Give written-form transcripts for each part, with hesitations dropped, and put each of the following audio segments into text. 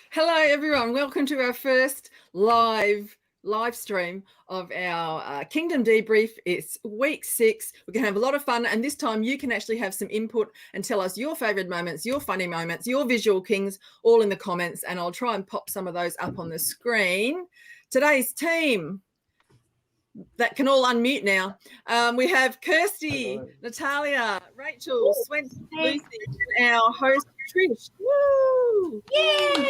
Hello everyone. Welcome to our first live stream of our Kingdom Debrief. It's week 6. We're going to have a lot of fun, and this time you can actually have some input and tell us your favorite moments, your funny moments, your visual kings, all in the comments, and I'll try and pop some of those up on the screen. Today's team that can all unmute now. We have Kirstie, Natalia, Rachel, Swenson, Lucy, and our host Trish. Woo! Yay!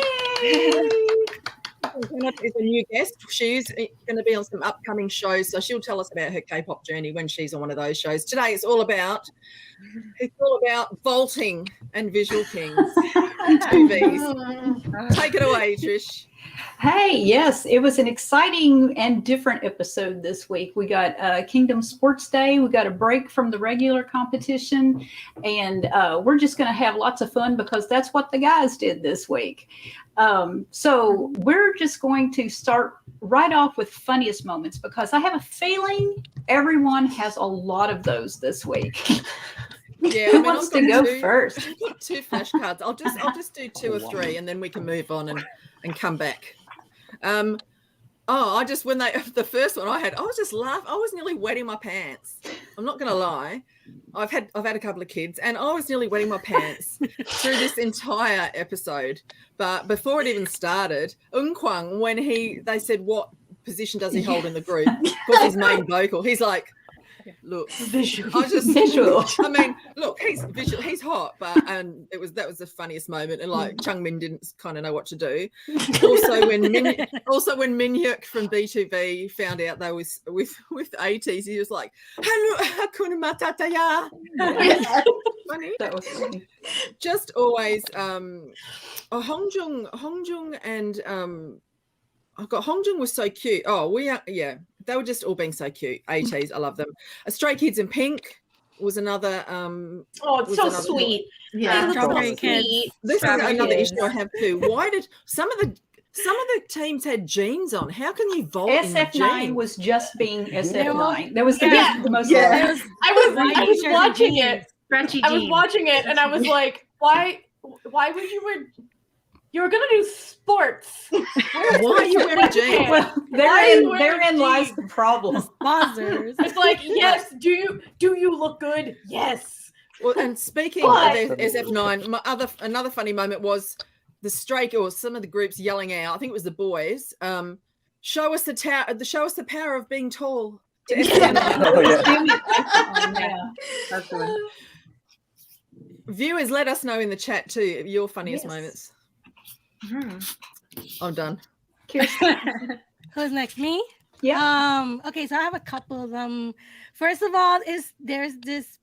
Is a new guest. She's going to be on some upcoming shows, so she'll tell us about her K-pop journey when she's on one of those shows. Today it's all about vaulting and visual kings. 2 Vs. Take it away, Trish. Hey, yes, it was an exciting and different episode this week. We got Kingdom Sports Day. We got a break from the regular competition, and we're just going to have lots of fun because that's what the guys did this week. So we're just going to start right off with funniest moments because I have a feeling everyone has a lot of those this week. Yeah, Who wants to go first? I've got 2 flashcards. I'll just do 2 or 3, and then we can move on and come back. The first one I was just laughing. I was nearly wetting my pants. I'm not going to lie. I've had a couple of kids, and I was nearly wetting my pants through this entire episode. But before it even started, Kwang, when they said what position does he hold in the group, because his main vocal, he's like, look, visual. I mean, look, he's visual. He's hot, but that was the funniest moment. And like Chungmin didn't kind of know what to do. Also, when Minhyuk from B2B found out they was with ATs, he was like, "Hello, Hakuna Matata ya." Funny. That was funny. Just always, Hongjung and I've got Hongjung was so cute. They were just all being so cute. ATs, I love them. Stray Kids in Pink was another. It's so sweet. Yeah, Strawberry Kids. This is another issue I have too. Why did some of the teams had jeans on? How can you vault SF9 in was just being SF9. There was the most. I was watching it. Stretchy I was jeans. watching it, and I was like, why would you wear? You were gonna do sports. Why are you wearing jeans? Well, therein lies the problem. Sponsors. It's like, yes. Do you look good? Yes. Well, and speaking of SF9, another funny moment was the Stray or some of the groups yelling out. I think it was the boys. Show us the power of being tall. To That's one. Viewers, let us know in the chat too your funniest moments. I'm done. Who's next? Me? Yeah. Okay, so I have a couple of them. First of all, there's this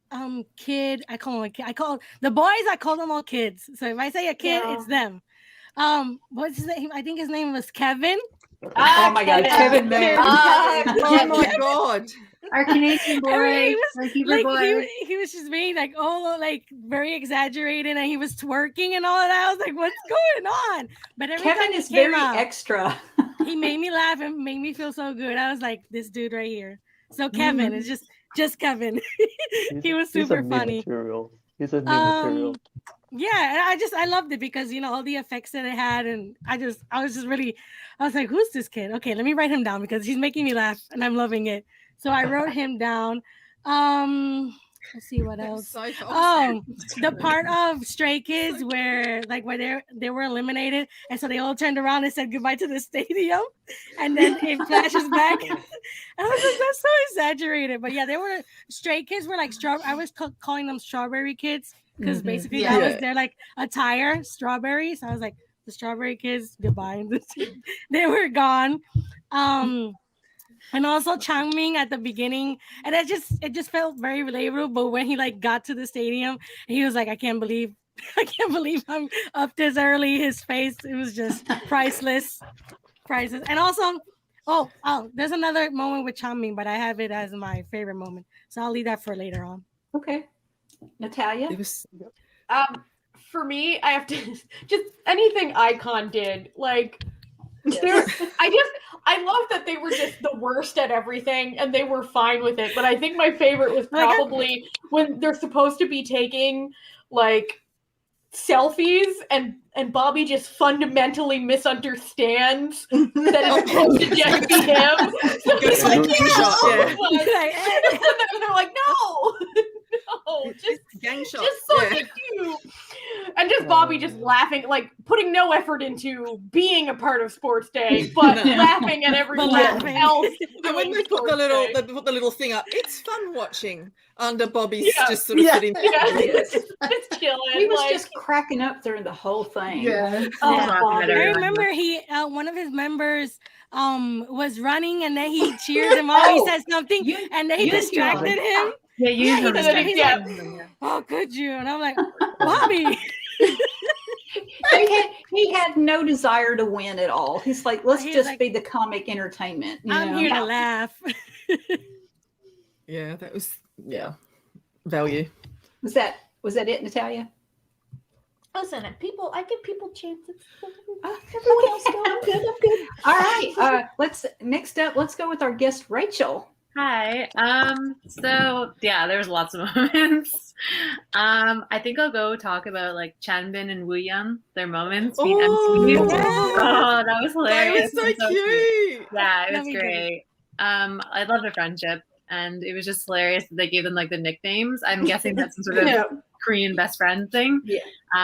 kid. I call the boys. I call them all kids. So if I say a kid, it's them. What's his name? I think his name was Kevin. Oh my God, Kevin Mayer. Oh my God. Our Canadian boy, he was just being like, very exaggerated, and he was twerking and all of that. I was like, what's going on? But Kevin is very extra. He made me laugh and made me feel so good. I was like, this dude right here. So Kevin is just Kevin. He was super funny. He's a new material. Yeah, I loved it because all the effects that it had, and I was like, who's this kid? Okay, let me write him down because he's making me laugh and I'm loving it. So I wrote him down. Let's see what else. The part of Stray Kids where they were eliminated, and so they all turned around and said goodbye to the stadium, and then it flashes back. I was like, that's so exaggerated. But yeah, Stray Kids were like I was calling them Strawberry Kids because basically that was their like attire, strawberry. So I was like, the Strawberry Kids, goodbye. They were gone. And also Changming at the beginning, and it just felt very relatable. But when he got to the stadium, he was like, I can't believe I'm up this early. His face, it was just priceless. And also, there's another moment with Changming, but I have it as my favorite moment, so I'll leave that for later on. Okay, Natalia. For me, I have to just anything Icon did I love that they were just the worst at everything and they were fine with it. But I think my favorite was probably when they're supposed to be taking selfies and Bobby just fundamentally misunderstands that it's supposed to just be him. So It's like gang shot, yeah. and they're like, no, just gang shot. just so that you. And just Bobby just laughing, like putting no effort into being a part of Sports Day, but laughing at everyone else. And when they put the little thing up, it's fun watching under Bobby's just sort of sitting. Just chilling. He was just cracking up during the whole thing. Yeah. I remember one of his members was running and then he cheered him on. He said something and then he distracted him. Yeah, he distracted him. Like, oh, could you? And I'm like, Bobby. he had no desire to win at all. He's like, let's just be the comic entertainment. I'm here to laugh. Yeah, that was value. Was that it, Natalia? Listen, I give people chances. Everyone else go. I'm good. All right. Next up, let's go with our guest Rachel. Hi. So yeah, there's lots of moments. I think I'll go talk about like Chanbin and Wooyoung, their moments. Oh, that was hilarious. That was so cute. Yeah, it was great. I love their friendship, and it was just hilarious that they gave them like the nicknames. I'm guessing that's some sort of Korean best friend thing. Yeah.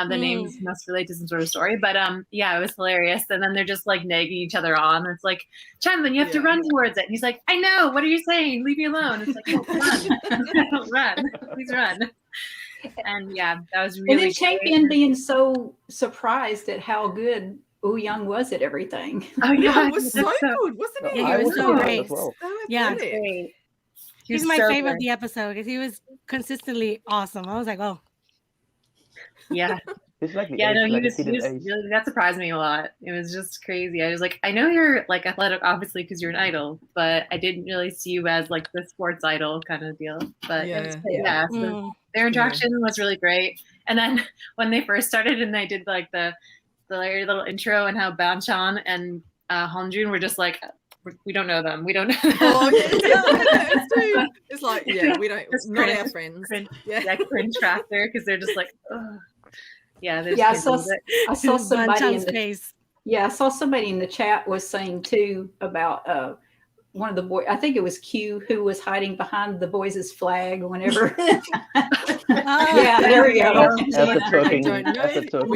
The names must relate to some sort of story, but it was hilarious. And then they're just like nagging each other on. It's like, Chanbin, you have to run towards it. And he's like, I know. What are you saying? Leave me alone. It's like, run, run, please run. And yeah, that was really. And then Champion being so surprised at how good Wooyoung was at everything. Oh yeah, it was so good, wasn't it? Yeah, he was so great. Well. Yeah, great. He's my favorite of the episode because he was consistently awesome. I was like, oh. Yeah. It's like he was really, that surprised me a lot. It was just crazy. I was like, I know you're like athletic, obviously, because you're an idol, but I didn't really see you as like the sports idol kind of deal. But so their interaction was really great. And then when they first started and they did like the little intro and how Banchan and Hongjun were just like, we don't know them. We don't know them. Oh, yeah. It's like, we don't, not our friends. Cringe factor, because they're just like, ugh. I saw somebody in the I saw somebody in the chat was saying too about one of the boys. I think it was Q who was hiding behind the boys' flag whenever. There we go. We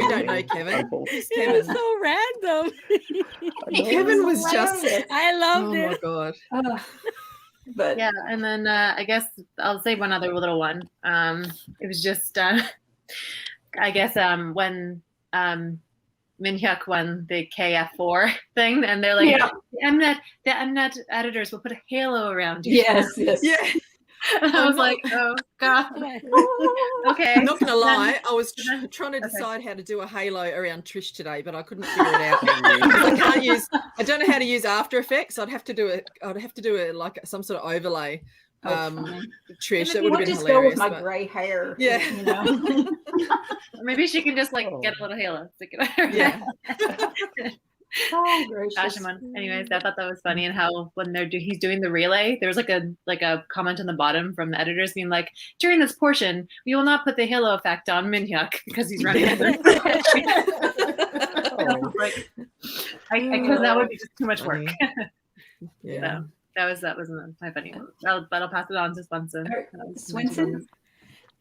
don't know Kevin. It was so random. Kevin was just. I loved it. Oh my god. But yeah, and then I guess I'll say one other little one. It was just. I guess when Minhyuk won the KF4 thing, and they're like, I'm not editors. We'll put a halo around you. Yes. Yeah. And I was like, oh god. Okay. I'm not gonna lie, I was trying to decide how to do a halo around Trish today, but I couldn't figure it out. I don't know how to use After Effects. I'd have to do it like some sort of overlay. Trish, that would have been just hilarious. Go with my gray hair. Yeah. You know? Maybe she can just like get a little halo. Yeah. Oh, gracious. Fashion one. Anyways, I thought that was funny, and how when he's doing the relay, there was like a comment on the bottom from the editors being like, during this portion, we will not put the halo effect on Minhyuk because he's running. Because that would be just too much work. Yeah. So that was my funny one. But I'll pass it on to Swenson. Swenson?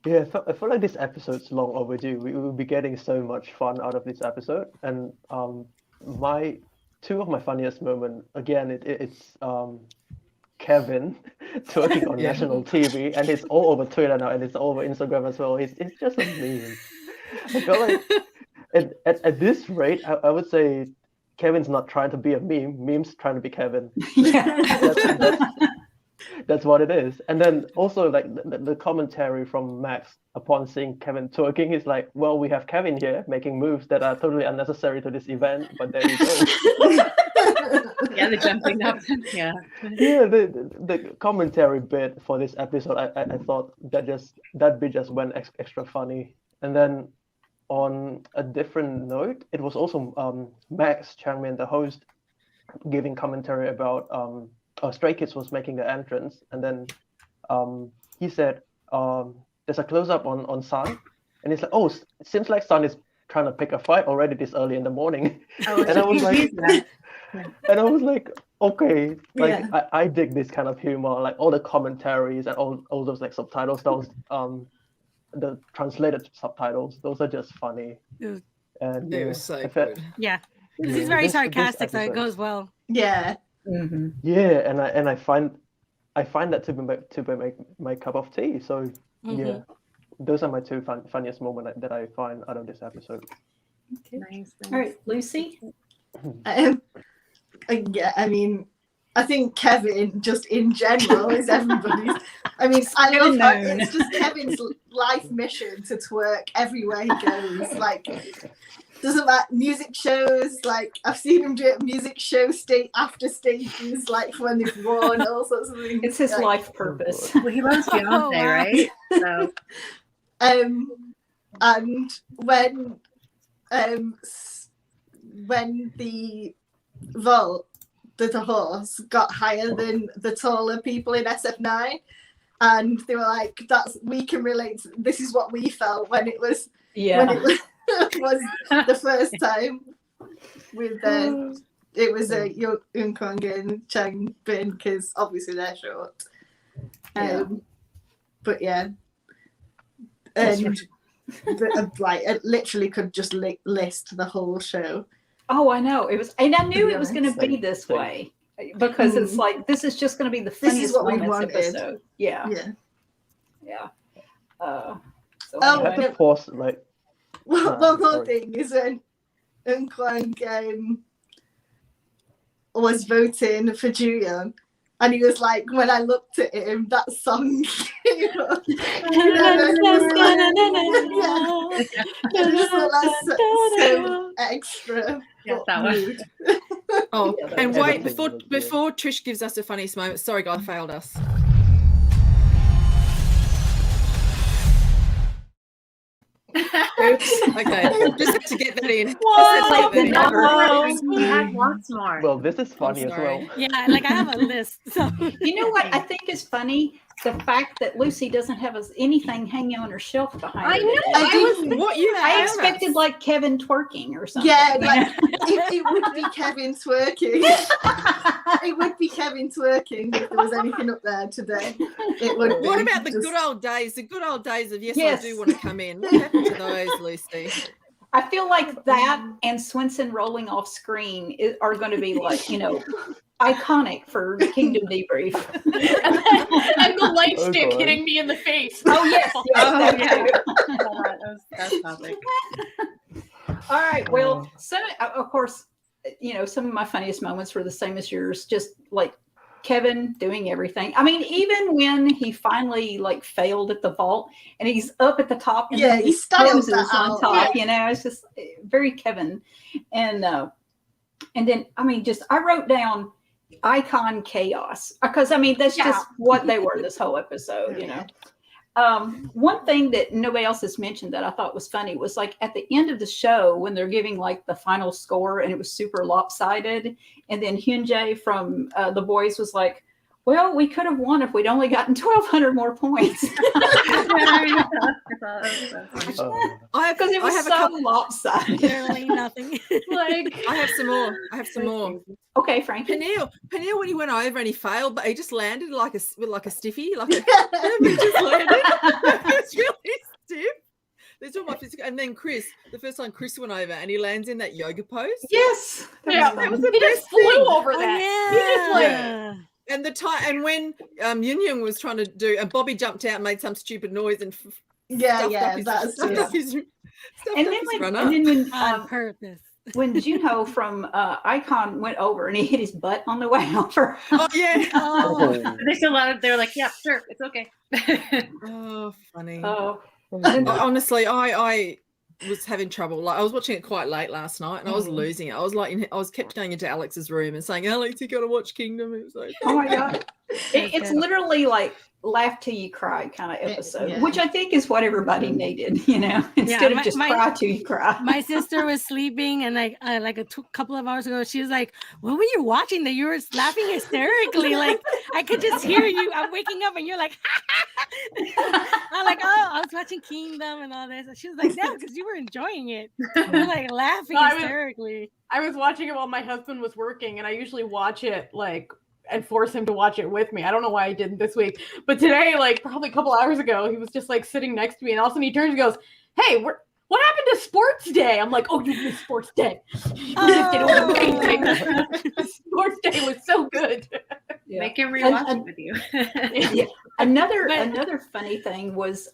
Yeah, I feel like this episode's long overdue. We will be getting so much fun out of this episode, and two of my funniest moments, again, it's Kevin twerking on national TV, and it's all over Twitter now, and it's all over Instagram as well. It's just a meme. I feel like at this rate, I would say Kevin's not trying to be a meme. Meme's trying to be Kevin. That's what it is. And then also like the commentary from Max upon seeing Kevin twerking, he's like, well, we have Kevin here making moves that are totally unnecessary to this event, but there you go. Yeah, the jumping up. Yeah. Yeah, the commentary bit for this episode, I thought that bit just went extra funny. And then on a different note, it was also Max Changmin, the host, giving commentary about Stray Kids was making the entrance, and then he said there's a close-up on Sun, and he's like, oh, it seems like Sun is trying to pick a fight already this early in the morning. Oh, And I was like, yeah. and I was like, okay, like Yeah. I dig this kind of humor, like all the commentaries and all those like subtitles. Those the translated subtitles. Those are just funny. Yeah. And It yeah, was so I felt- good. Yeah. yeah, He's very this sarcastic, so it episode- goes well. Yeah. Mm-hmm. Yeah, and I find that to be my cup of tea. So yeah, those are my two funniest moments that I find out of this episode. Nice. All right, Lucy. Yeah, I mean, I think Kevin, just in general, is everybody's. I mean, I love that. Known. It's just Kevin's life mission to twerk everywhere he goes. Like, doesn't matter, music shows, like, I've seen him do it, music show state after stages, like, when they've won, all sorts of things. It's his like, life purpose. Well, he loves Beyonce, Oh, wow. right? So and when the vault, the horse got higher than the taller people in SF9, and they were like, we can relate to, this is what we felt when it was Yeah. was the first time with it was a Yukong and Chang Bin, because obviously they're short. But yeah, and like it literally could just list the whole show. Oh, I know. It was, and I knew be it was going to honest. be this way because it's like this is just going to be the This funniest is what we moments wanted. episode. Yeah, Yeah. yeah. So Oh, I had anyway. to pause like One more sorry. thing is when Unkwang was voting for Julian, and he was like, when I looked at him, that song came up. It just looked like so extra. yeah, that one. mood. Oh, Yeah, and that- wait, everything was good. before Trish gives us the funniest moment. Sorry, guy failed us. Okay, just had to get that in. What? Just had to get that in. No. We had lots more. well, this is funny as well. sorry. Yeah, like I have a list. So You know what I think is funny? The fact that Lucy doesn't have anything hanging on her shelf behind I her. know. I I did- was What you I found expected us. like Kevin twerking or something. Yeah, like it would be Kevin twerking. It would be Kevin twerking if there was anything up there today. It would be. What about the Just- good old days? The good old days of yes, Yes. I do want to come in. What happened to those, Lucy? I feel like that and Swenson rolling off screen are going to be like, iconic for Kingdom Debrief. And the light Oh, stick God. hitting me in the face. Oh, yes. Oh, that yeah. too. That's topic. All right. Well, so of course, some of my funniest moments were the same as yours, just like Kevin doing everything. I mean, even when he finally like failed at the vault and he's up at the top and Yeah, then he his styled Holmes that is on out. top, it's just very Kevin. And then, I mean, just I wrote down icon chaos because I mean, that's just what they were this whole episode, One thing that nobody else has mentioned that I thought was funny was like at the end of the show when they're giving like the final score and it was super lopsided. And then Hyunjae from The Boys was like, well, we could have won if we'd only gotten 1,200 more points. Because it was so lopsided. literally nothing. Like, I have some more. Okay, Frankie. Peniel, when he went over and he failed, but he just landed like a stiffy, he just landed. It's really stiff. There's all my physical, and then Chris, the first time Chris went over and he lands in that yoga pose. Yes. yeah, that was the he just best flew thing. over Oh, that. He just like, yeah. And the time, and when Yun Young was trying to do, and Bobby jumped out and made some stupid noise and stuffed up his And then when On purpose. when Junho from Icon went over and he hit his butt on the way over. Oh yeah. Oh, There's a lot of. They're like, yeah, sure, it's okay. Oh, funny. Oh, Honestly, I was having trouble. Like I was watching it quite late last night, and I was losing it. I was kept going into Alex's room and saying, "Alex, you got to watch Kingdom." It was like, oh my God. It's literally like laugh till you cry kind of episode, which I think is what everybody needed, instead of just cry till you cry. My sister was sleeping, and like a couple of hours ago, she was like, "What were you watching that you were laughing hysterically? Like I could just hear you. I'm waking up, and you're like." I'm like, "Oh, I was watching Kingdom and all this." And she was like, "Yeah, because you were enjoying it. You were like laughing hysterically." I was watching it while my husband was working, and I usually watch it like and force him to watch it with me. I don't know why I didn't this week, but today, like probably a couple hours ago, he was just like sitting next to me, and all of a sudden he turns and goes, "Hey, what happened to Sports Day?" I'm like, "Oh, you missed Sports Day. It was amazing. Sports Day was so good." Yeah. Make him rewatch it with you. Another funny thing was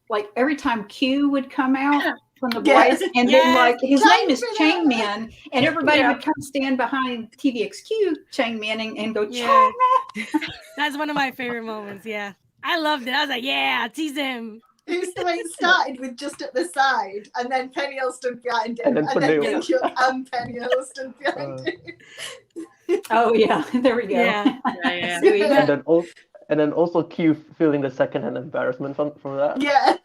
like every time Q would come out from the boys, and then like his name is Chainman, and everybody would come stand behind TVXQ Chainman and go Chainman. That's one of my favorite moments. Yeah, I loved it. I was like, "Yeah, tease him." It's the way it started with just at the side, and then Peniel stood behind him, and then Big-Yuck and Peniel stood behind him. Oh yeah, there we go. Yeah. And then also Q feeling the secondhand embarrassment from that. Yeah.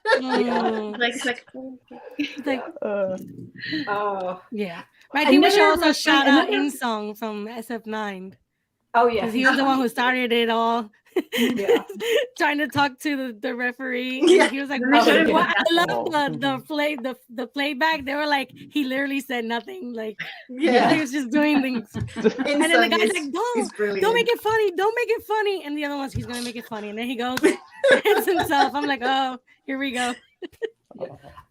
Yeah. I think we should also shout out InSong from SF9. Oh yeah, because he was the one who started it all. Trying to talk to the referee. Yeah. He was like, I love the playback. They were like, he literally said nothing. Like, he was just doing things. And then the guy's like, don't make it funny. Don't make it funny. And the other one's, he's going to make it funny. And then he goes, hits himself. I'm like, oh, here we go.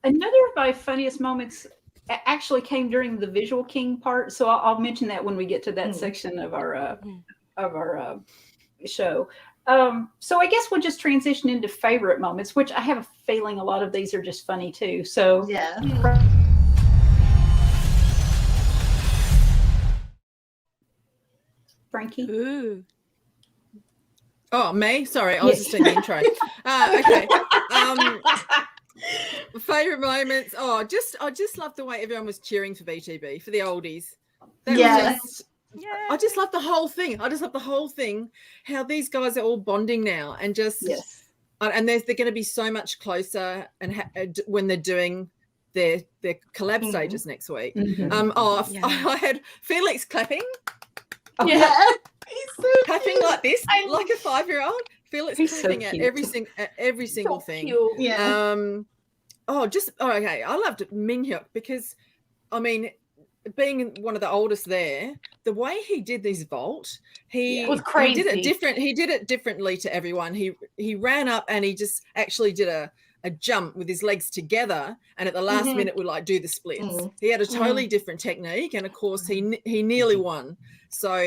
Another of my funniest moments actually came during the Visual King part. So I'll mention that when we get to that section of our show. So I guess we'll just transition into favorite moments, which I have a feeling a lot of these are just funny too. So Frankie. Ooh. Oh, me? Sorry, I was just doing the intro. Okay. Favorite moments. Oh, I just love the way everyone was cheering for BTB, for the oldies. I just love the whole thing. How these guys are all bonding now, and just and they're going to be so much closer, and when they're doing their collab stages next week. I had Felix clapping. He's so clapping cute. like this, like a 5-year-old. Felix clapping so at every single thing. Cute. Yeah. Okay. I loved Minhyuk because, I mean, being one of the oldest there, the way he did this vault, it was crazy. He did it differently to everyone. He ran up and he just actually did a jump with his legs together, and at the last minute would like do the splits. He had a totally different technique, and of course he nearly won. So I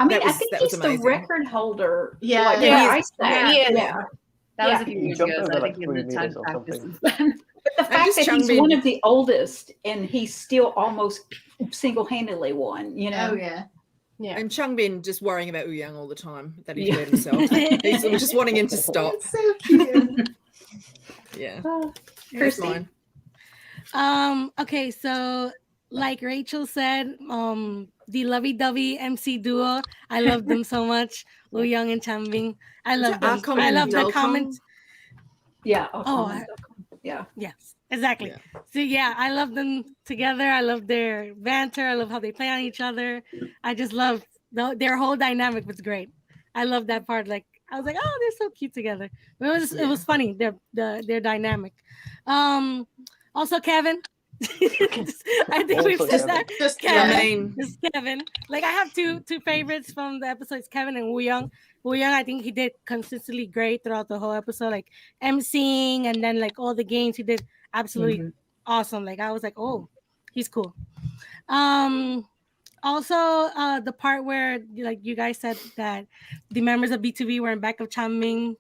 think he's the record holder. That was a few years ago. So I think he was time to practice. But the fact that he's one of the oldest and he's still almost single-handedly won, Oh yeah. Yeah. And Changbin just worrying about Ouyang all the time that he hurt himself. He's just wanting him to stop. It's so cute. Yeah. Here's mine. Okay, so like Rachel said, the lovey-dovey MC duo, I love them so much. Ouyang and Changbin. I love them. I love the comments. Yeah. Yes, exactly. Yeah. So yeah, I love them together. I love their banter. I love how they play on each other. I just love their whole dynamic was great. I love that part. Like I was like, oh, they're so cute together. It was funny. Their dynamic. Also Kevin. I think we've said that. Just Kevin. Just Kevin. Like I have two favorites from the episodes, Kevin and Woodward. Woodward, I think he did consistently great throughout the whole episode, like emceeing and then like all the games he did absolutely awesome. Like I was like, oh, he's cool. Also, the part where like you guys said that the members of B2B were in back of Changbin,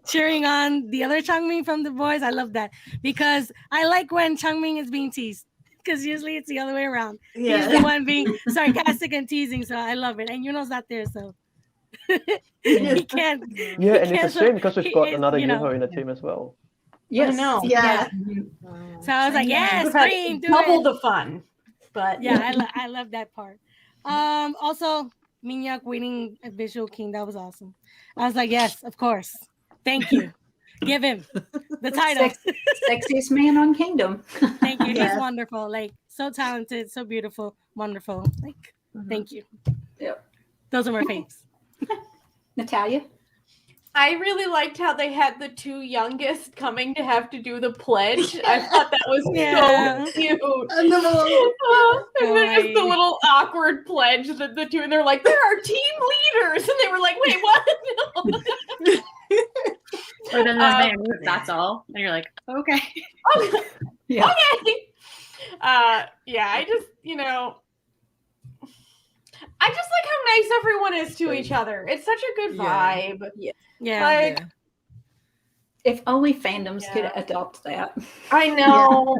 cheering on the other Changbin from the boys. I love that because I like when Changbin is being teased because usually it's the other way around. He's the one being sarcastic and teasing, so I love it. And Yuno's not there, so he can't. Yeah, and it's a shame because we've got another Yuno in the team as well. Yes. I know. Yeah. So I was like, yes, Green, do double it. the fun. But yeah, I love that part. Also, Minyak winning a Visual King. That was awesome. I was like, yes, of course. Thank you. Give him the title. Sexiest man on Kingdom. Thank you. Yeah. He's wonderful. Like, so talented, so beautiful, wonderful. Like, thank you. Yep. Those are my faves. Natalia? I really liked how they had the two youngest coming to have to do the pledge. I thought that was so cute. And the little, And then just the little awkward pledge that the two, and they're like, "There are team leaders," and they were like, "Wait, what?" Or then they're saying, "That's all," and you're like, "Okay." Okay. Yeah. Okay. Yeah, I just, I just like how nice everyone is to each other. It's such a good vibe. Yeah. Like, If only fandoms could adopt that. I know.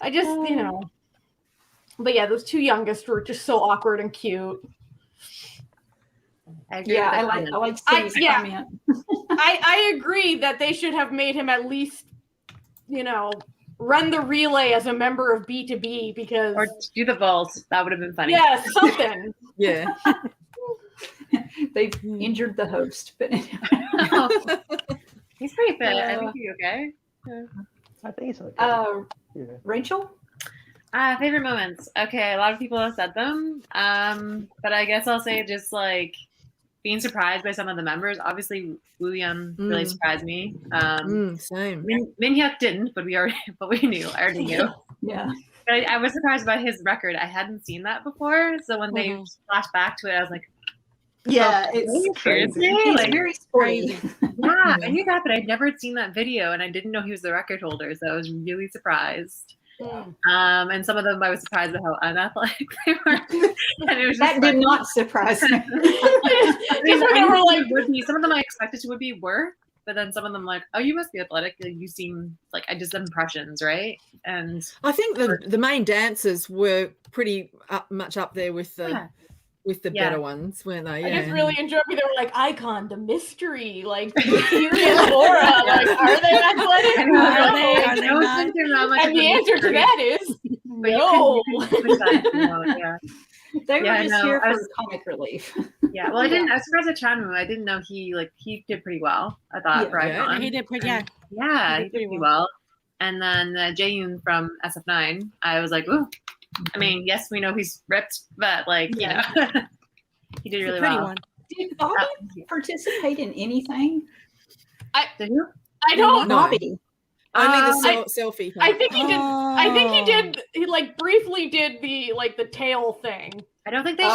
I just, But yeah, those two youngest were just so awkward and cute. I like Steve's comment. I agree that they should have made him at least, run the relay as a member of B2B because Or do the vault. That would have been funny. yeah, something. Yeah. They've injured the host, but He's pretty fit. I think he's okay. I think it's okay. Yeah. Rachel? Favorite moments. Okay, a lot of people have said them. But I guess I'll say just like being surprised by some of the members. Obviously, Wooyeon really surprised me. Same. Min Hyuk didn't, but we knew. I already knew. Yeah. But I was surprised by his record. I hadn't seen that before. So when they flashed back to it, I was like, yeah, oh, it's crazy. He's Like, very sporty. yeah, I knew that, but I'd never seen that video, and I didn't know he was the record holder, so I was really surprised. And some of them I was surprised at how unathletic they were. And it was just That did not surprise me. Some of them I expected to be were, but then some of them like, oh, you must be athletic. You seem like I just impressions, right? And I think the main dancers were pretty much up there with the better ones, weren't they? I just really enjoyed me. They were like Icon, the mystery, like the mysterious aura. Like, are they athletic? Are they not? And the answer to that is no. Yeah. They were just here for comic relief. Yeah, well, I was surprised at Chanwoo. I didn't know he did pretty well. I thought for Icon. He did pretty. Yeah, he did pretty well. And then Jaeyoon from SF9, I was like, ooh. I mean, yes, we know he's ripped, but like, he did really well. One. Did Bobby participate in anything? I don't know. Bobby. Only the selfie. I think he did. I think he did. He like briefly did the tail thing. I don't think they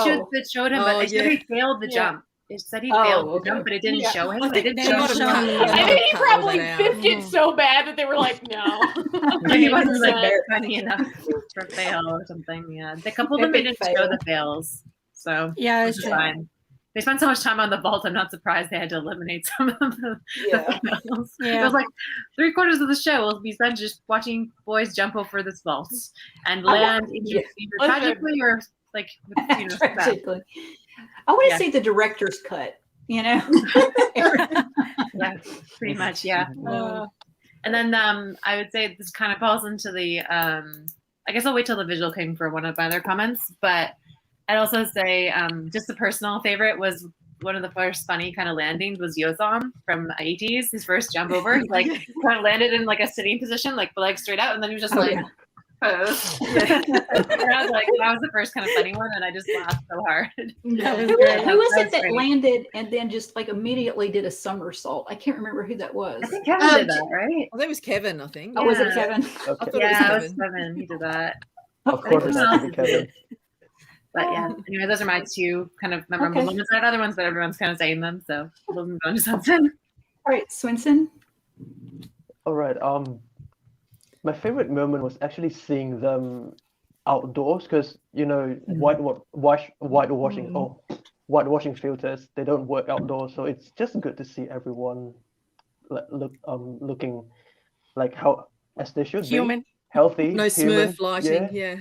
showed him, but they said he failed the jump. It said he failed the jump, but it didn't show him. They didn't show him. I think he probably biffed it so bad that they were like, no. He wasn't like very funny enough for fail or something. Yeah, the couple of them they didn't show the fails, so it's fine. They spent so much time on the vault. I'm not surprised they had to eliminate some of the fails. It was like 3/4 of the show will be spent just watching boys jump over this vault and land either tragically or like tragically. I want to see the director's cut, yeah, pretty much, yeah. And then I would say this kind of falls into the I guess I'll wait till the visual came for one of my other comments, but I'd also say just a personal favorite was one of the first funny kind of landings was Yosam from 80s. His first jump over, he like kind of landed in like a sitting position, like legs straight out, and then he was just like pose. And I was like, that was the first kind of funny one, and I just laughed so hard. Who was it that landed and then just like immediately did a somersault? I can't remember who that was. I think Kevin did that, right? Well, that was Kevin, I think. Oh, was it Kevin? Okay. Yeah, it was Kevin. He did that. Of course, it has to be Kevin. But yeah, anyway, those are my two kind of memorable moments. I have other ones, but everyone's kind of saying them, so we'll move on to something. All right, Swenson. All right. My favorite moment was actually seeing them outdoors because whitewashing filters, they don't work outdoors, so it's just good to see everyone looking like how as they should Human. Be. Healthy, no human. Smurf lighting, yeah.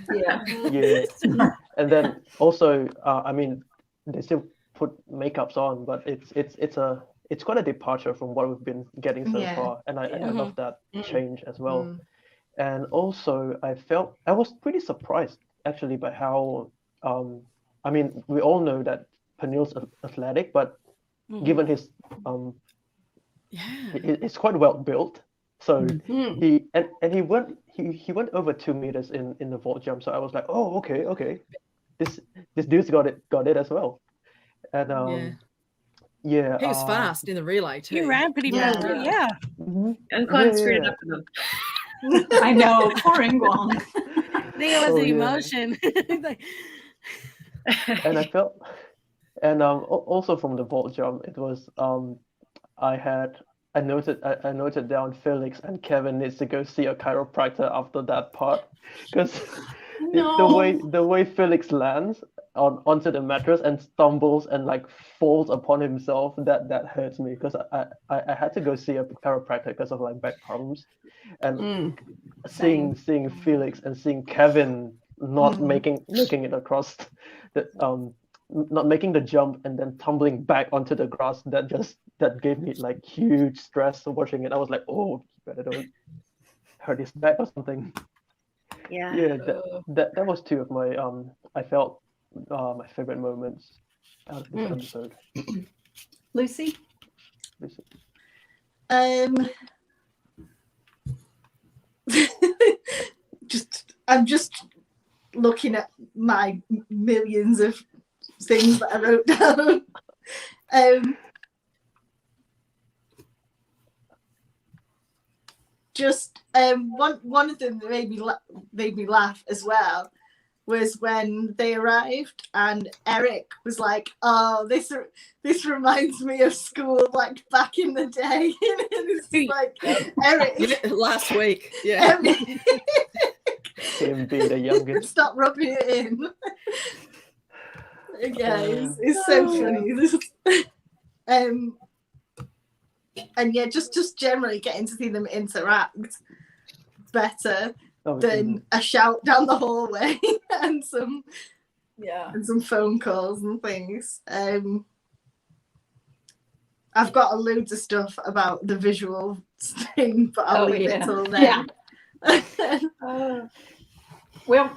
And then also, I mean, they still put makeups on, but it's quite a departure from what we've been getting so far, and I love that change as well. And also, I was pretty surprised actually by how I mean, we all know that Peniel's athletic, but given his it's quite well built. So he went over 2 meters in the vault jump. So I was like, oh, okay. This dude's got it as well. And he was fast in the relay too. He ran pretty fast. Yeah. And Quan screwed it up for them. I know, poor Ingwang. I think it was the emotion. And I felt, and also from the vault jump, it was I noted down Felix and Kevin needs to go see a chiropractor after that part, because the way Felix lands onto the mattress and stumbles and like falls upon himself, that hurts me, because I had to go see a chiropractor because of like back problems, and seeing Felix and seeing Kevin not making it across the not making the jump and then tumbling back onto the grass, that gave me like huge stress watching it. I was like, oh, better don't hurt his back or something. Yeah. That was two of my I felt my favorite moments out of this episode. Lucy? I'm just looking at my millions of things that I wrote down. One of them that made me laugh as well was when they arrived and Eric was like, "Oh, this reminds me of school, like back in the day." And it's like Eric last week, yeah. Him being the youngest. Stop rubbing it in. Yeah, it's so funny. And yeah, just generally getting to see them interact better than a shout down the hallway and some phone calls and things. I've got loads of stuff about the visual thing, but I'll leave it till then. Well,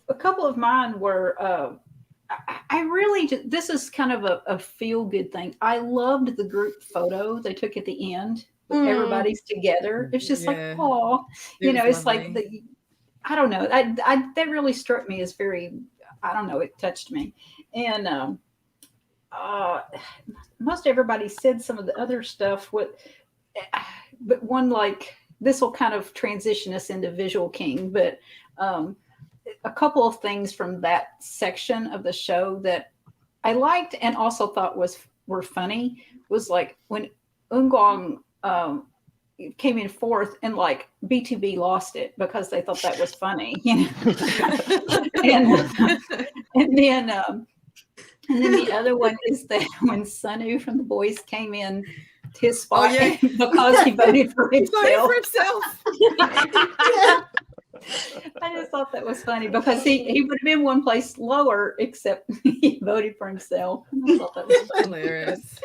a couple of mine were I really this is kind of a feel good thing. I loved the group photo they took at the end. Everybody's together. It's just like, oh, it's lovely. Like I don't know. That really struck me as very, I don't know, it touched me. And most everybody said some of the other stuff. But one, like, this will kind of transition us into Visual King, but a couple of things from that section of the show that I liked and also thought were funny was like when Ingwang came in fourth and like B2B lost it because they thought that was funny, and then the other one is that when Sunu from the boys came in his spot because he voted for himself. I just thought that was funny because he would have been one place lower, except he voted for himself. I thought that was hilarious.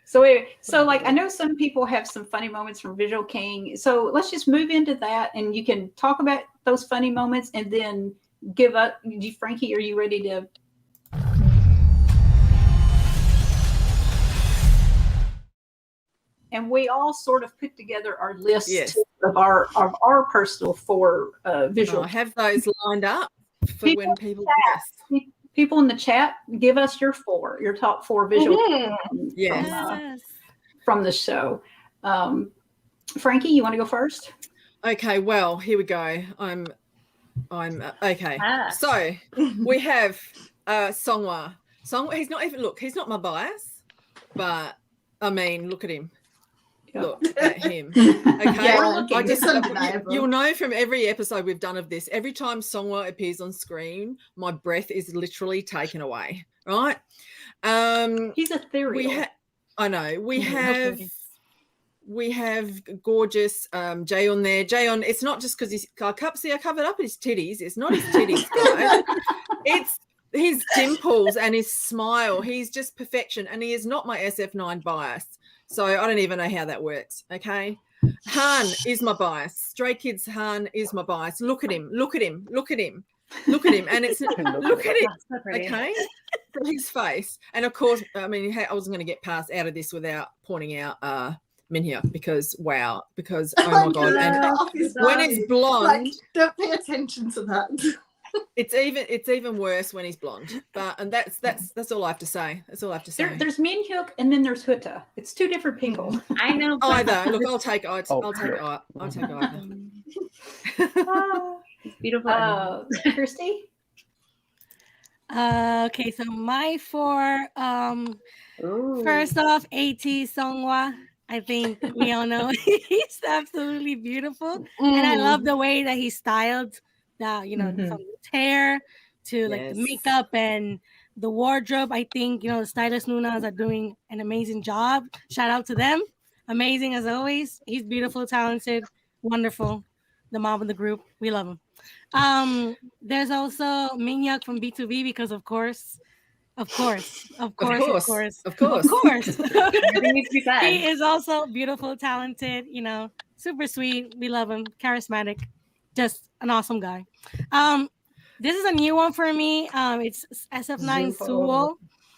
So like I know some people have some funny moments from Visual King. So let's just move into that, and you can talk about those funny moments, and then give up. Frankie, are you ready to? And we all sort of put together our list of our personal four visual. I have those lined up for when people people in the chat, give us your top four visual from the show. Frankie, you want to go first? Okay, well, here we go. I'm okay. So we have Songwa. He's not my bias, but I mean, look at him. Look at him. Okay. You'll know from every episode we've done of this, every time Songwa appears on screen, my breath is literally taken away. Right? He's ethereal. I know. We have gorgeous Jaeon there. Jaeon, it's not just because I covered up his titties. It's not his titties, guys. It's his dimples and his smile. He's just perfection, and he is not my SF9 bias. So I don't even know how that works, okay? Han is my bias. Stray Kids Han is my bias. Look at him. Look at him, and it's look at it. So pretty. Okay, his face, and of course, I mean, I wasn't going to get past out of this without pointing out Minhyuk because wow, because oh my god, and when he's blonde, like, don't pay attention to that. it's even worse when he's blonde. But and that's all I have to say. That's all I have to say. There's Minhyuk and then there's Huta. It's two different people. I know. Either. Look, I'll take either. Beautiful. Kirstie? Okay, so my 4, first off, AT Songhwa. I think we all know he's absolutely beautiful. And I love the way that he styled from his hair to like the makeup and the wardrobe. I think, the stylist Nunas are doing an amazing job. Shout out to them. Amazing as always. He's beautiful, talented, wonderful. The mom of the group. We love him. There's also Minhyuk from B2B because of course. Everything needs to be said. He is also beautiful, talented, super sweet. We love him. Charismatic. Just an awesome guy. This is a new one for me. It's SF9 Suwo.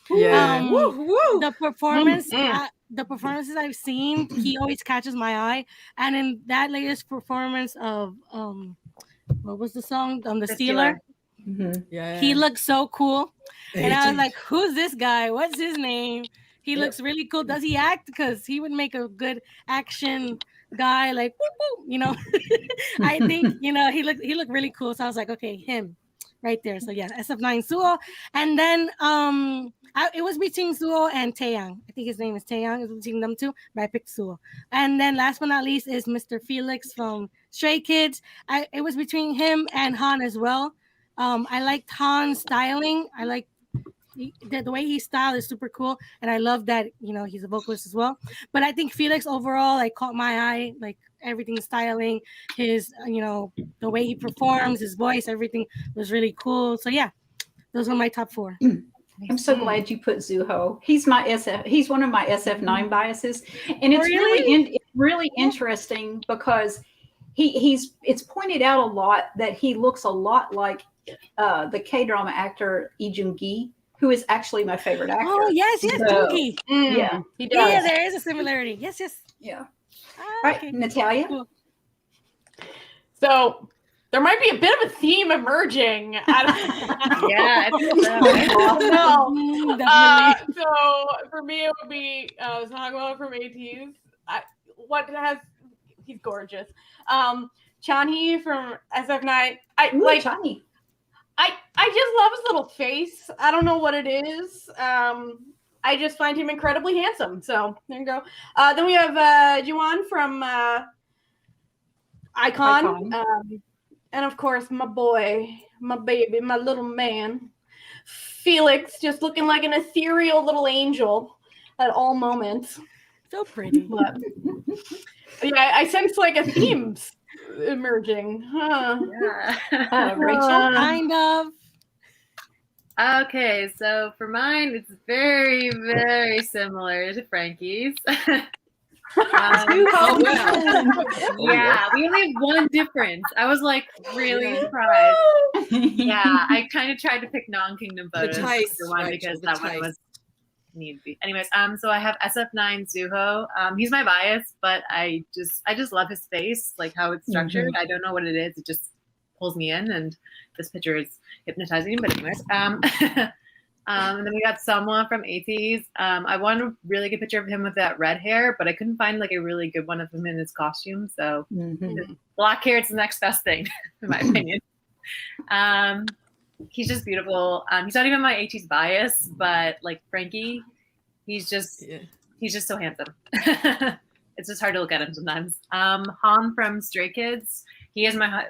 Yeah. The performance, the performances I've seen, he always catches my eye. And in that latest performance of what was the song? The Stealer. Yeah. He looks so cool. And I was like, who's this guy? What's his name? He looks really cool. Does he act? Because he would make a good action guy, like whoop, whoop, I think he looked really cool. So I was like, okay, him right there. So yeah, SF9 Suwo. And then it was between Suwo and Taeyang. I think his name is Taeyang. It was between them two, but I picked Suwo. And then last but not least is Mr. Felix from Stray Kids. It was between him and Han as well. I liked Han's styling. I like the way he styled is super cool, and I love that he's a vocalist as well. But I think Felix overall caught my eye, like everything styling, his the way he performs, his voice, everything was really cool. So yeah, those are my top 4. I'm so glad you put Zuho. He's one of my SF9 biases, and it's really interesting because it's pointed out a lot that he looks a lot like the K-drama actor Lee Joon-gi, who is actually my favorite actor. Oh yes, Joon-gi. Yeah, he does. Yeah, there is a similarity. Yes. Yeah. All right, okay. Natalia. Cool. So there might be a bit of a theme emerging. Yeah, I think so. No. So for me, it would be Songhwa from ATEEZ. He's gorgeous. Chanhee from SF9. Chanhee. I just love his little face. I don't know what it is. I just find him incredibly handsome. So there you go. Then we have Jiwon from Icon. And of course, my boy, my baby, my little man, Felix, just looking like an ethereal little angel at all moments. So pretty. But yeah, I sense like a theme emerging. Rachel, kind of. Okay, so for mine, it's very, very similar to Frankie's. Yeah, we only have one difference. I was like really surprised. Yeah, I kind of tried to pick non-kingdom photos for one because that one was need to be. Anyways, so I have SF9 Zuho. He's my bias, but I just love his face, like how it's structured. I don't know what it is. It just pulls me in, and this picture is hypnotizing. But anyways, and then we got Samwa from ATEEZ. I wanted a really good picture of him with that red hair, but I couldn't find like a really good one of him in his costume. So black hair is the next best thing, in my opinion. He's just beautiful. He's not even my ATEEZ bias, but like Frankie, he's just so handsome. It's just hard to look at him sometimes. Han from Stray Kids, he is my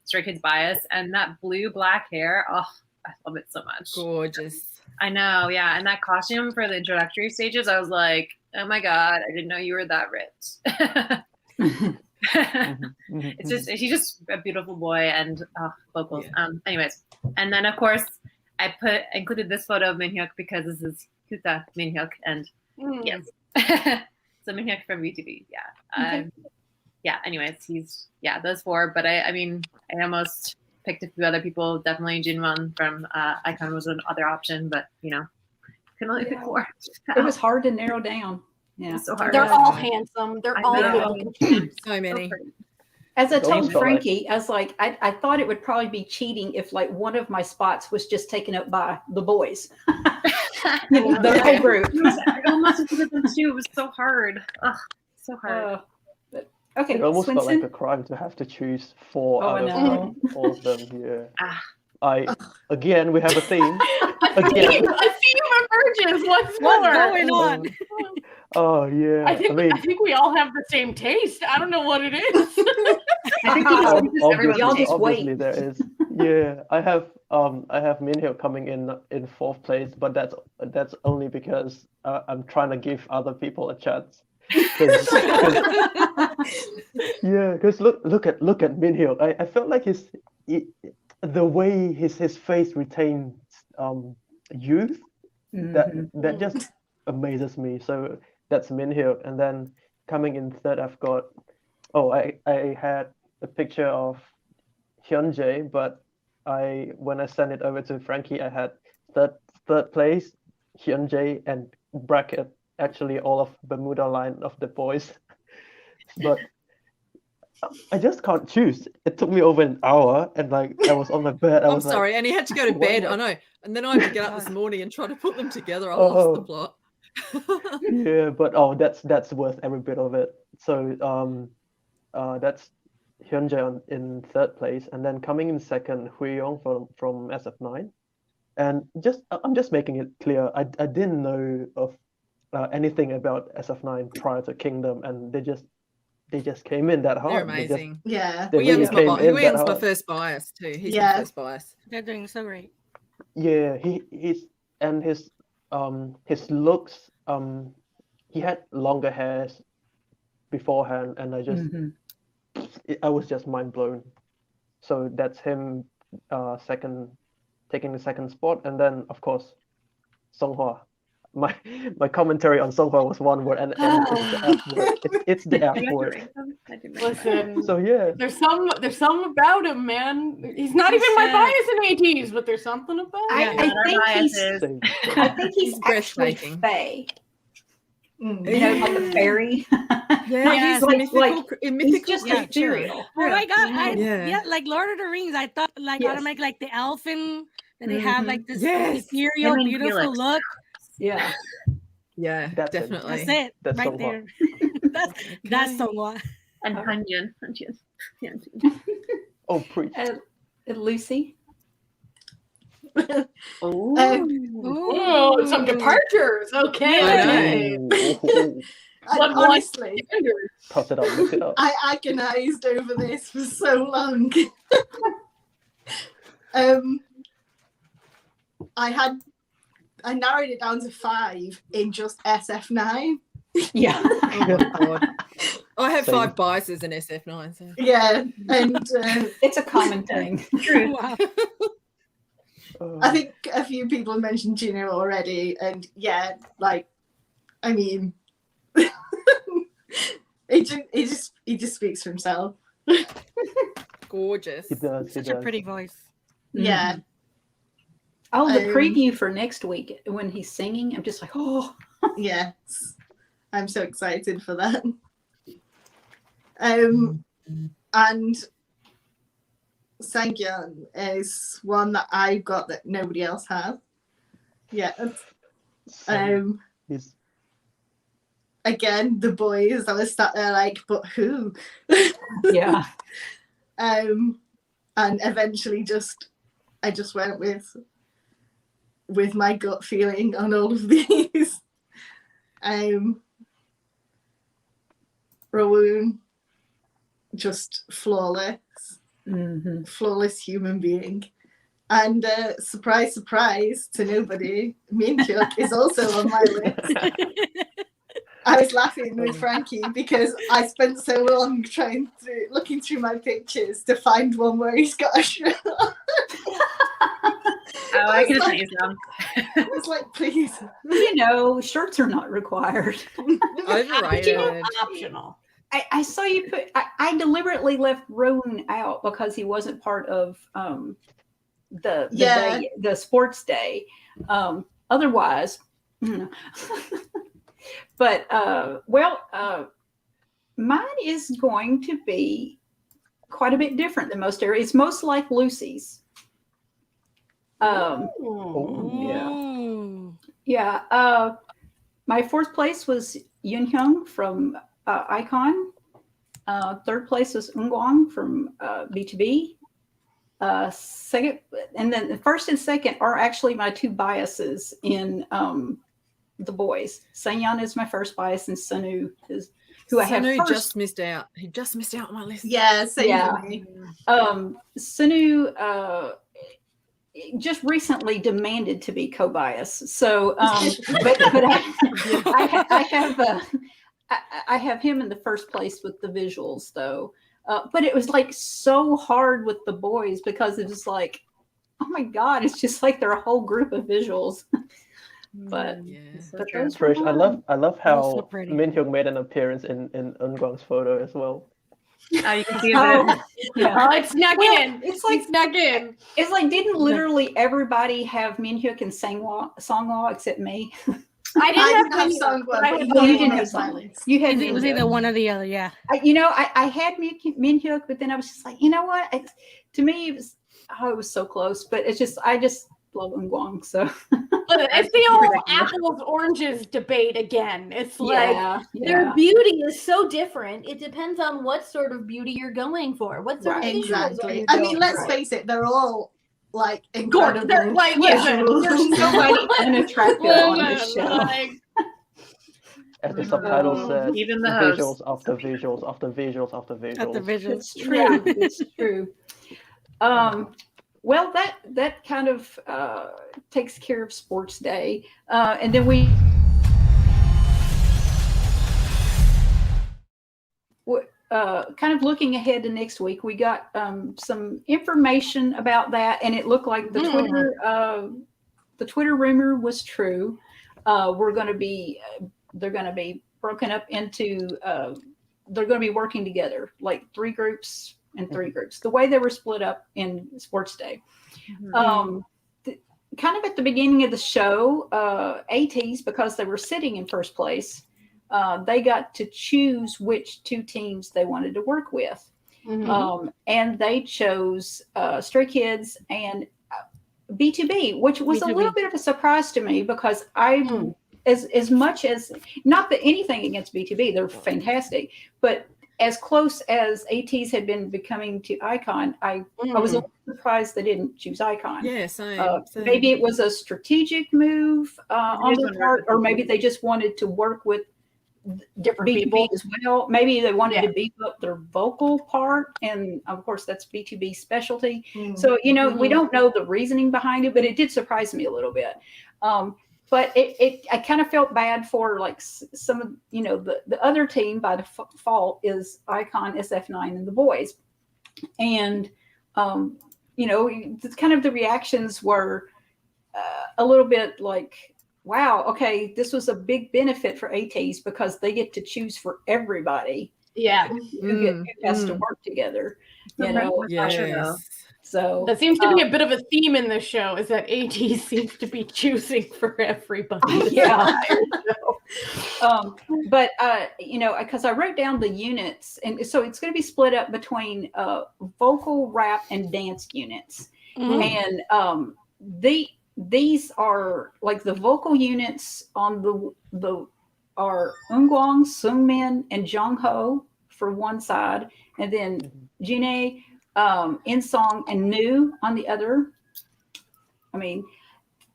Stray Kids bias, and that blue-black hair, oh, I love it so much. Gorgeous. I know, yeah. And that costume for the introductory stages, I was like, oh my God, I didn't know you were that rich. It's just, he's just a beautiful boy, and vocals. Yeah. Anyways, and then of course I included this photo of Minhyuk because this is Huta Minhyuk, and yes, so Minhyuk from VTV. Yeah, yeah. Anyways, those 4, but I mean, I almost picked a few other people. Definitely Jinwon from Icon was another option, but can only pick 4. It was hard to narrow down. Yeah, so hard. They're all handsome. They're all good. So many. As I told Almost felt Frankie, I was like, I thought it would probably be cheating if like one of my spots was just taken up by the boys. The whole group. I almost did them too. It was so hard. Ugh, so hard. Okay, It almost felt Swenson? like a crime to have to choose 4 Oh, I out know. of all of them. Yeah. Ah. Again, we have a theme. Again. A theme emerges once more. What's going on? Oh yeah. I think we all have the same taste. I don't know what it is. I think Obviously, Y'all just obviously wait. there is. Yeah, I have Minhyuk coming in 4th place, but that's only because I'm trying to give other people a chance. Because look at Minhyuk. I felt like the way his face retains youth, that just amazes me. So that's Minhyuk, and then coming in 3rd, I've got I had a picture of Hyunjae, but when I sent it over to Frankie, I had third place Hyunjae and bracket actually all of Bermuda line of the boys, but I just can't choose. It took me over an hour, and like I was on my bed. I'm sorry, and he had to go to bed. I know, and then I had to get up this morning and try to put them together. I lost the plot. Yeah, but that's worth every bit of it. So that's Hyunjae in 3rd place, and then coming in 2nd, Huiyong from SF9. And I'm just making it clear, I didn't know of anything about SF9 prior to Kingdom, and they just came in that hard. They're amazing. Huiyong's my first bias too. He's my first bias. They're doing so great. Yeah, his looks. He had longer hairs beforehand, and I was just mind blown. So that's him, taking the 2nd spot, and then of course, Songhwa. My commentary on Songhwa was one word, and it's the F word. Listen. So yeah, there's some about him, man. He's not even my bias in ATs, but there's something about him. I think he's actually fae. Like a fairy. Yeah, he's mythical. He's just ethereal. Oh my god! Like Lord of the Rings. I thought automatic like the elfin, that they have like this ethereal, beautiful look. Yeah, definitely. That's it. That's right there. That's Songhwa. And Hanjin. Oh, preach. And Lucy. Oh, some departures. Okay. Honestly, toss it up, look it up. I agonized over this for so long. I narrowed it down to 5 in just SF9. Yeah. Oh God. I have 5 biases in SF9. So. Yeah, and it's a common thing. Wow. I think a few people mentioned Gino already, and I mean, he just speaks for himself. Gorgeous. He does. Such a pretty voice. Yeah. Oh, the preview for next week when he's singing, I'm just like, oh. Yes, I'm so excited for that. And Sangyeon is one that I've got that nobody else has. Yeah. Again, the boys, I was sat there like, but who? Yeah. And eventually I just went with my gut feeling on all of these. Rawoon, just flawless. Flawless human being. And surprise, surprise to nobody, Minhyuk is also on my list. I was laughing with Frankie because I spent so long looking through my pictures to find one where he's got a shirt on. I could have sent you some. I was like, please. Shirts are not required. Overrated. Optional. I saw you put. I deliberately left Rowan out because he wasn't part of the day, the sports day. Otherwise, but mine is going to be quite a bit different than most areas. It's most like Lucy's. Yeah. My fourth place was Yun Hyung from Icon. Third place was Ungwang from B2B. Second, and then the first and second are actually my two biases in the boys. Sanyan is my first bias, and Sunu is who I have first. Sunu just missed out. He just missed out on my list. Yeah, Sunu just recently demanded to be co-bias. So, but I have him in the first place with the visuals, though. But it was like so hard with the boys because it was like, oh my God, it's just like they're a whole group of visuals. But Trish, I love how Min Hyung made an appearance in Eungwang's photo as well. Oh, you can see that. Oh, it's snuck in. It's like snuck in. It's like, didn't literally everybody have Min Hyuk and Songwha except me? I didn't have Songwha. You didn't have Songwha. You had it was either one or the other. Yeah. I had Min Hyuk, but then I was just like, you know what? To me, it was so close. But it's just, I just love Ungwang. So it's the old apples oranges debate again. It's like their beauty is so different. It depends on what sort of beauty you're going for. What sort of exactly. I mean, let's face it, they're all like incredible. They're like, listen, there's nobody unattractive on this show. As the subtitle says, even the visuals after visuals after visuals after visuals. After visuals. It's true. It's true. Well, that kind of takes care of Sports Day, and then we kind of looking ahead to next week. We got some information about that, and it looked like the Twitter rumor was true. They're going to be broken up into. They're going to be working together, like 3 groups. And 3 groups, the way they were split up in Sports Day. Kind of at the beginning of the show, ATs, because they were sitting in first place, they got to choose which 2 teams they wanted to work with. And they chose Stray Kids and B2B, which was a little bit of a surprise to me because as much as, not that anything against B2B, they're fantastic, but as close as ATs had been becoming to Icon, I was a little surprised they didn't choose Icon. Yeah, same. Maybe it was a strategic move on their part, or maybe they just wanted to work with different people as well. Maybe they wanted to beef up their vocal part, and of course that's B2B specialty. So we don't know the reasoning behind it, but it did surprise me a little bit. But I kind of felt bad for like some of, the other team by default is Icon, SF9, and the boys. And, it's kind of the reactions were a little bit like, wow, okay, this was a big benefit for ATs because they get to choose for everybody. Yeah. Who has to work together. So that seems to be a bit of a theme in this show, is that AT seems to be choosing for everybody. But because I wrote down the units, and so it's going to be split up between vocal, rap, and dance units. And these are like the vocal units on the are Ungwang, Sungmin, and Jongho for one side, and then Jinae, In-song, and Nu on the other. I mean,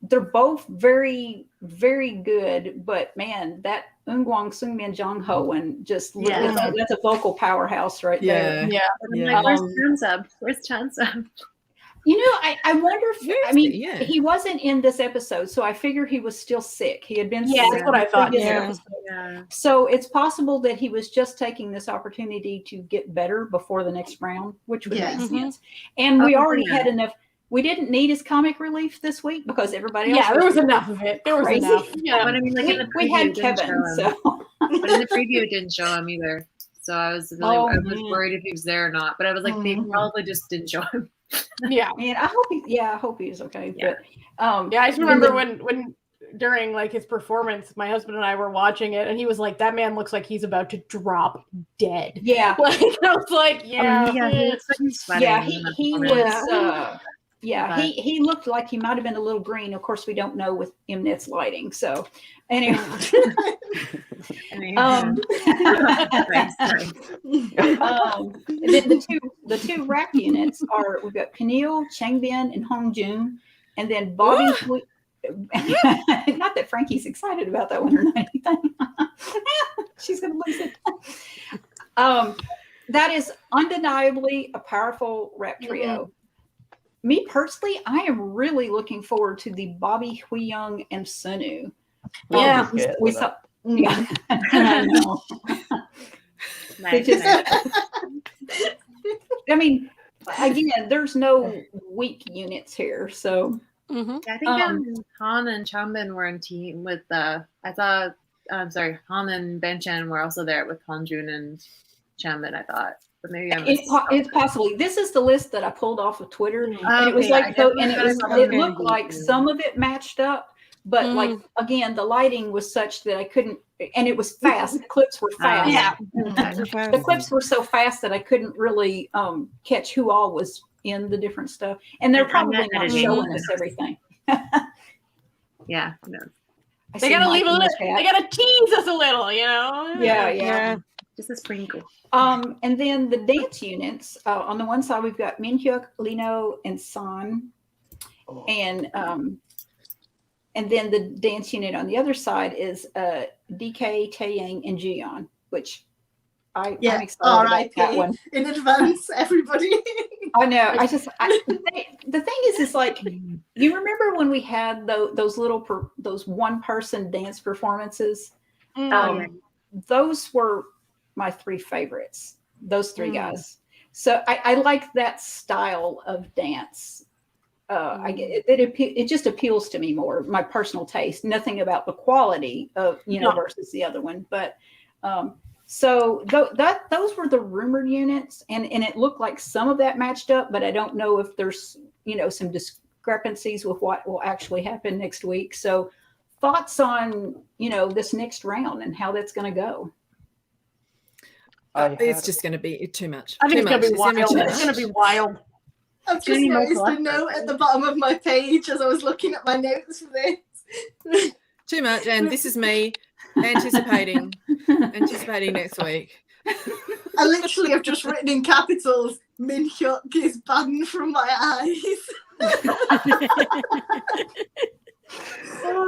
they're both very, very good, but man, that Ungwang, Sungmin, Jongho, and just that's a vocal powerhouse right there. Where's Chansub? I wonder if he wasn't in this episode, so I figure he was still sick. He had been sick. That's what I thought. So it's possible that he was just taking this opportunity to get better before the next round, which would make sense. And we already had enough. We didn't need his comic relief this week because everybody else. There was enough of it. There was enough. Yeah, but I mean, like we had Kevin, so. But in the preview, it didn't show him either. So I was Oh, worried if he was there or not. But I was like, they probably just didn't show him. Yeah. Man, I hope he's okay. Yeah. But Yeah, I just remember when during like his performance, my husband and I were watching it, and he was like, "That man looks like he's about to drop dead." Yeah. Like, I was like, "Yeah, he looks like he's sweating. Yeah, he was. But- he looked like he might have been a little green. Of course, we don't know with Mnet's lighting. So anyway, Nice. and then the two rap units are, we've got Peniel, Changbin, and Hongjun, and then Bobby. Not that Frankie's excited about that one or anything. She's gonna lose it. That is undeniably a powerful rap trio. Me personally, I am really looking forward to the Bobby Huiyang and Sunu. Yeah. We saw. Yeah, I know. Nice. I mean, again, there's no weak units here, so. I think Han and Changbin were in team with Han and Benchan were also there with Hongjun and Changbin, I thought. But maybe it's possibly. This is the list that I pulled off of Twitter, and it was Okay, like it looked like some of it matched up, but like again, the lighting was such that I couldn't, and it was fast. The clips were fast. The clips were so fast that I couldn't really catch who all was in the different stuff, and they're probably not showing us everything. Yeah, no. They gotta leave a little. They gotta tease us a little, you know. Yeah. Just a sprinkle. And then the dance units, on the one side we've got Minhyuk, Lino, and San, and then the dance unit on the other side is DK, Taeyang, and Jiyeon, which I'm excited about that one. In advance, everybody. I know. The thing is like, you remember when we had those one person dance performances? Those were my three favorites. Those three guys. So I like that style of dance. It just appeals to me more. My personal taste. Nothing about the quality of versus the other one, but. So those were the rumored units, and it looked like some of that matched up, but I don't know if there's some discrepancies with what will actually happen next week. So thoughts on this next round and how that's going to go? It's just going to be too much. I think it's going to be wild. It's going to be wild. I've just noticed a note at the bottom of my page as I was looking at my notes for this. Too much, and this is me anticipating next week. I literally have just written in capitals, Minhyuk is banned from my eyes.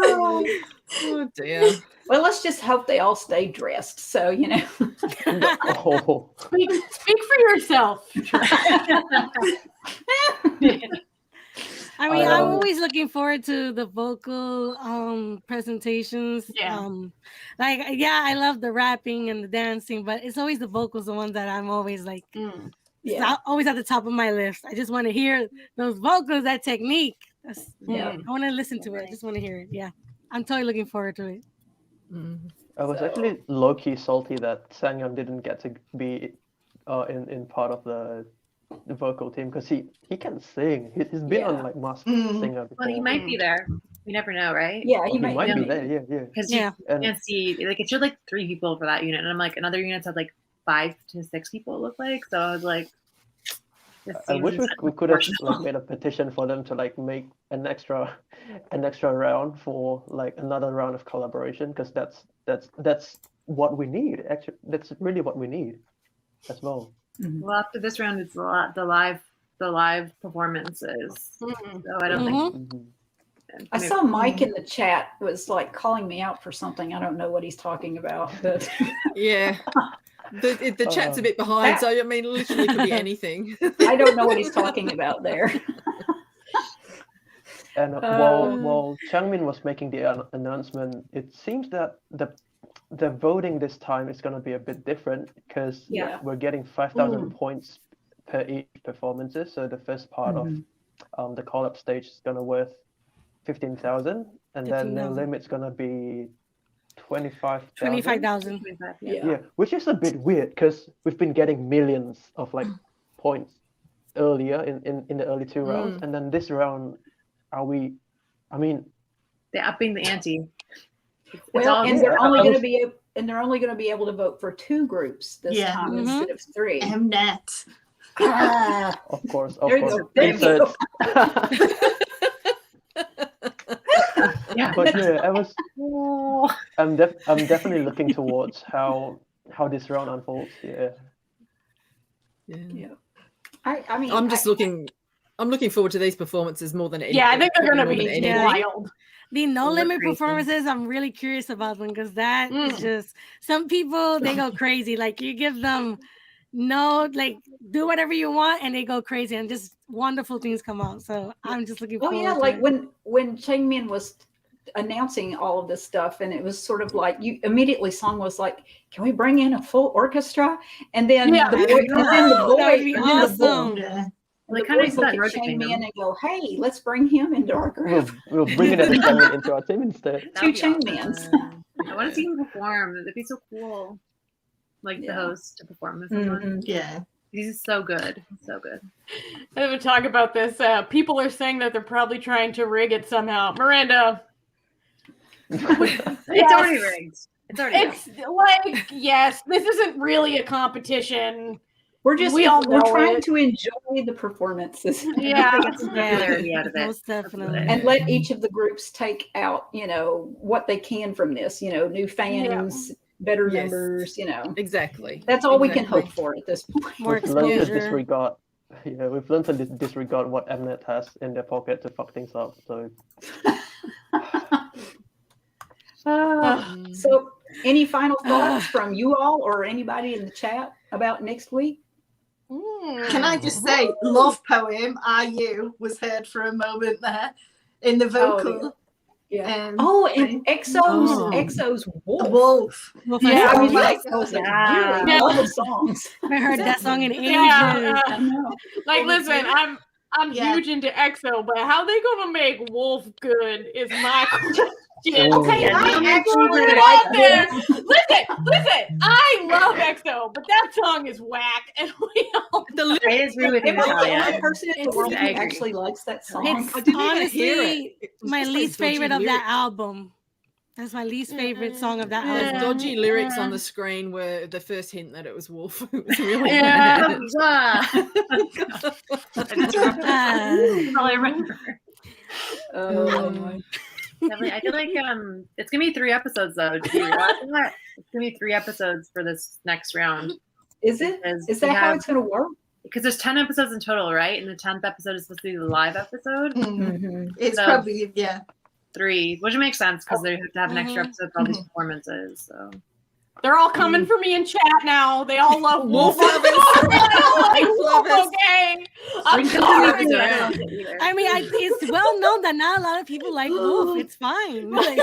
Oh dear. Well, let's just hope they all stay dressed. So, Speak for yourself. I mean, I'm always looking forward to the vocal presentations. Yeah. I love the rapping and the dancing, but it's always the vocals, the ones that I'm always like, always at the top of my list. I just want to hear those vocals, that technique. I want to listen to it. I just want to hear it. Yeah. I'm totally looking forward to it. I was actually low-key salty that Sangyeon didn't get to be in part of the vocal team, because he can sing. He's been on like Masked Singer before. Well, he might be there. You never know, right? Yeah, he might be there. Yeah. Because you can't see, like, it showed like 3 people for that unit, and I'm like, another units had like 5 to 6 people. It looked like, so I was like, I wish we could have like made a petition for them to like make an extra round for like another round of collaboration, because that's what we need. Actually, that's really what we need as well. Well, after this round, it's the live performances. So I don't think. I saw Mike in the chat was like calling me out for something. I don't know what he's talking about. But... Yeah. The chat's a bit behind, so I mean, literally could be anything. I don't know what he's talking about there. And while Changmin was making the announcement, it seems that the voting this time is going to be a bit different, because we're getting 5,000 points per each performances. So the first part of the call-up stage is going to worth 15,000, and then the limit's going to be 25,000. 25,000. Yeah, which is a bit weird because we've been getting millions of like points earlier in the early 2 rounds, and then this round, I mean, they're upping the ante. Well, and they're only going to be able to vote for 2 groups this time instead of 3. Mnet. Of course. There you go. Yeah. But yeah, I'm definitely looking towards how this round unfolds. Yeah. I mean, I'm looking forward to these performances more than anything. Yeah, I think they're going to be anything. wild. The no limit performances, I'm really curious about them because that is just some people, they go crazy. Like you give them do whatever you want and they go crazy and just wonderful things come out. So I'm just looking forward to like it. when Changmin was announcing all of this stuff, and it was sort of like you immediately song was like, can we bring in a full orchestra? And then They kind of look at Changmin and go, hey, let's bring him into our group. We'll bring it into our team instead. 2 Changmins. I want to see him perform. That'd be so cool. Like the host to perform with someone. Yeah. He's so good. So good. I have to talk about this. People are saying that they're probably trying to rig it somehow. Miranda. It's already rigged. It's like, yes, this isn't really a competition. We're trying to enjoy the performances. Yeah. Most definitely. And let each of the groups take out, what they can from this, new fans, better numbers, Exactly. That's all we can hope for at this point. More We've learned to exposure. we've learned to disregard what Mnet has in their pocket to fuck things up. So so any final thoughts from you all or anybody in the chat about next week? Can I just say, love poem, Are You, was heard for a moment there in the vocal. Yeah. And EXO's Wolf. The Wolf. Yeah, I mean, like those are really all the songs. I heard that song in ages. Like, listen, I'm huge into EXO, but how they gonna make Wolf good is my question. Okay, I actually like there. Listen, I love EXO, but that song is whack, and we all. I agree with you, Am I the Natalia. only person in the world who actually likes that song? It's honestly my least favorite of that album. That's my least favorite song of that album. Those dodgy lyrics on the screen were the first hint that it was Wolf. It was really Probably remember. I feel like it's gonna be 3 episodes though. Did you watch that? It's gonna be 3 episodes for this next round. Is it? Is that how it's gonna work? Because there's 10 episodes in total, right? And the 10th episode is supposed to be the live episode. It's probably 3, which makes sense because they have to have an extra episode for all these performances. So they're all coming for me in chat now. They all love Wolf. Wolf. Okay. I'm sorry. I mean, it's well known that not a lot of people like Wolf. It's fine. Like,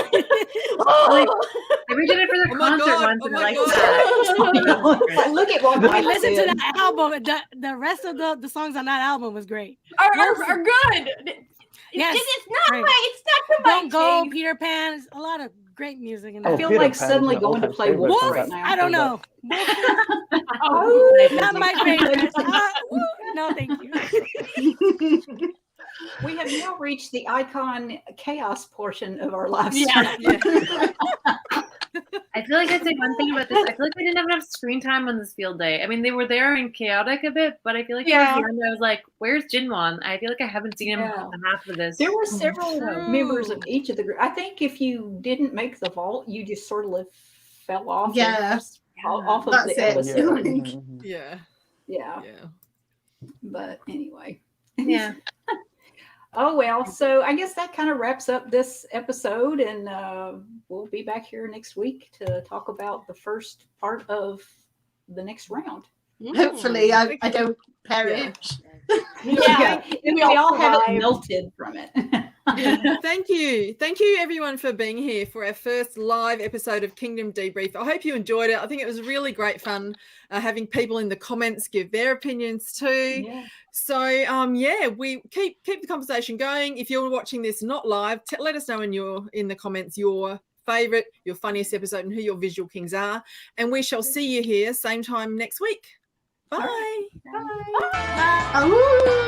we did it for the concert once, and I like that. Look at what I listened to that album. The rest of the songs on that album was great. Are good. Yes, it's not my Don't Go, Peter Pan. A lot of great music in there. I feel like suddenly going to play Wolf right now. I don't know. Not my favorite. No, thank you. We have now reached the icon chaos portion of our live stream. I feel like I'd say one thing about this. I feel like they didn't have enough screen time on this field day. I mean, they were there and chaotic a bit, but I feel like towards the end, I was like, where's Jinwon? I feel like I haven't seen him half of this. There were several members of each of the group. I think if you didn't make the vault, you just sort of fell off. Off of the episode. Yeah. But anyway. Yeah. Oh, well, so I guess that kind of wraps up this episode, and we'll be back here next week to talk about the first part of the next round. Hopefully, I don't perish. We all have it melted from it. Thank you everyone for being here for our first live episode of Kingdom Debrief. I hope you enjoyed it. I think it was really great fun having people in the comments give their opinions too. So we keep the conversation going. If you're watching this not live, let us know in the comments your favorite, your funniest episode, and who your visual kings are. And we shall see you here same time next week. Bye. Bye.